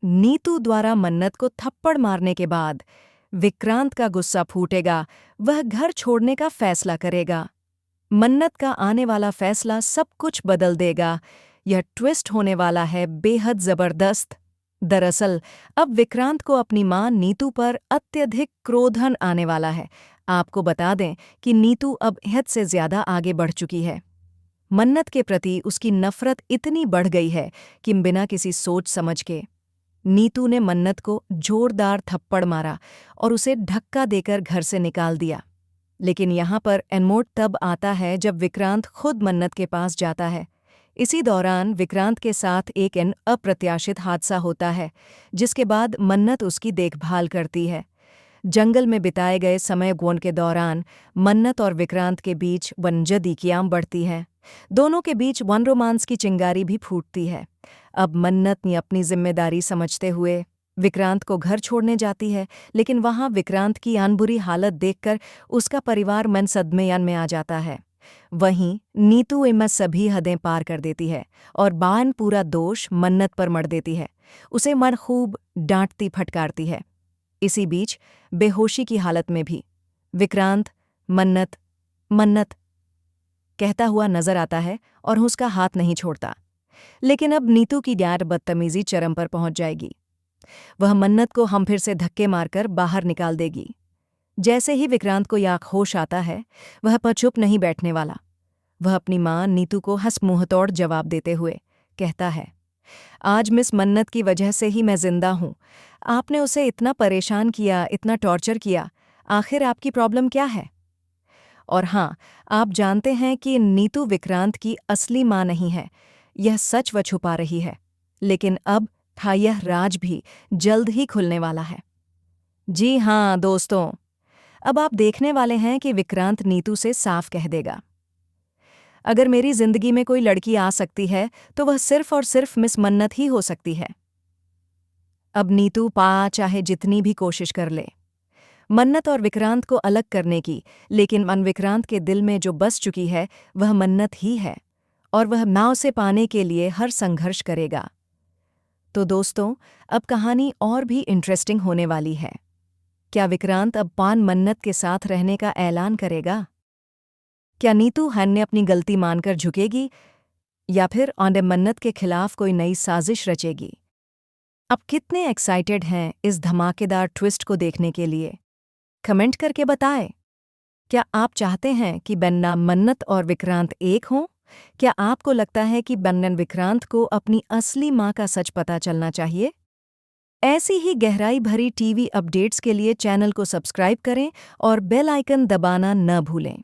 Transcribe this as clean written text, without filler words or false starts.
नीतू द्वारा मन्नत को थप्पड़ मारने के बाद विक्रांत का गुस्सा फूटेगा, वह घर छोड़ने का फैसला करेगा। मन्नत का आने वाला फैसला सब कुछ बदल देगा। यह ट्विस्ट होने वाला है बेहद जबरदस्त। दरअसल अब विक्रांत को अपनी मां नीतू पर अत्यधिक क्रोधन आने वाला है। आपको बता दें कि नीतू अब हद से ज्यादा आगे बढ़ चुकी है। मन्नत के प्रति उसकी नफरत इतनी बढ़ गई है कि बिना किसी सोच समझ के नीतू ने मन्नत को जोरदार थप्पड़ मारा और उसे धक्का देकर घर से निकाल दिया। लेकिन यहाँ पर एनमोड तब आता है जब विक्रांत खुद मन्नत के पास जाता है। इसी दौरान विक्रांत के साथ एक अप्रत्याशित हादसा होता है, जिसके बाद मन्नत उसकी देखभाल करती है। जंगल में बिताए गए समय गोन के दौरान मन्नत और विक्रांत के बीच वनजदीकियां बढ़ती हैं। दोनों के बीच वन रोमांस की चिंगारी भी फूटती है। अब मन्नत ने अपनी जिम्मेदारी समझते हुए विक्रांत को घर छोड़ने जाती है, लेकिन वहां विक्रांत की अनबुरी हालत देखकर उसका परिवार मन सदमे में आ जाता है। वहीं नीतू इनमें सभी हदें पार कर देती है और बान पूरा दोष मन्नत पर मढ़ देती है। उसे मन खूब डांटती फटकारती है। इसी बीच बेहोशी की हालत में भी विक्रांत मन्नत मन्नत कहता हुआ नजर आता है और उसका हाथ नहीं छोड़ता। लेकिन अब नीतू की गैर बदतमीजी चरम पर पहुंच जाएगी। वह मन्नत को हम फिर से धक्के मारकर बाहर निकाल देगी। जैसे ही विक्रांत को यह होश आता है, वह पर चुप नहीं बैठने वाला। वह अपनी मां नीतू को हंस-मुंहतोड़ जवाब देते हुए कहता है, आज मिस मन्नत की वजह से ही मैं जिंदा हूं। आपने उसे इतना परेशान किया, इतना टॉर्चर किया, आखिर आपकी प्रॉब्लम क्या है? और हाँ, आप जानते हैं कि नीतू विक्रांत की असली मां नहीं है। यह सच वह छुपा रही है, लेकिन अब था यह राज भी जल्द ही खुलने वाला है। जी हाँ दोस्तों, अब आप देखने वाले हैं कि विक्रांत नीतू से साफ कह देगा, अगर मेरी जिंदगी में कोई लड़की आ सकती है तो वह सिर्फ और सिर्फ मिस मन्नत ही हो सकती है। अब नीतू चाहे जितनी भी कोशिश कर ले मन्नत और विक्रांत को अलग करने की, लेकिन मन विक्रांत के दिल में जो बस चुकी है वह मन्नत ही है और वह मां उसे पाने के लिए हर संघर्ष करेगा। तो दोस्तों, अब कहानी और भी इंटरेस्टिंग होने वाली है। क्या विक्रांत अब पान मन्नत के साथ रहने का ऐलान करेगा? क्या नीतू ने अपनी गलती मानकर झुकेगी या फिर औंडे मन्नत के खिलाफ कोई नई साजिश रचेगी? अब कितने एक्साइटेड हैं इस धमाकेदार ट्विस्ट को देखने के लिए? कमेंट करके बताएं। क्या आप चाहते हैं कि बन्ना मन्नत और विक्रांत एक हों? क्या आपको लगता है कि बन्नन विक्रांत को अपनी असली मां का सच पता चलना चाहिए? ऐसी ही गहराई भरी टीवी अपडेट्स के लिए चैनल को सब्सक्राइब करें और बेल आइकन दबाना न भूलें।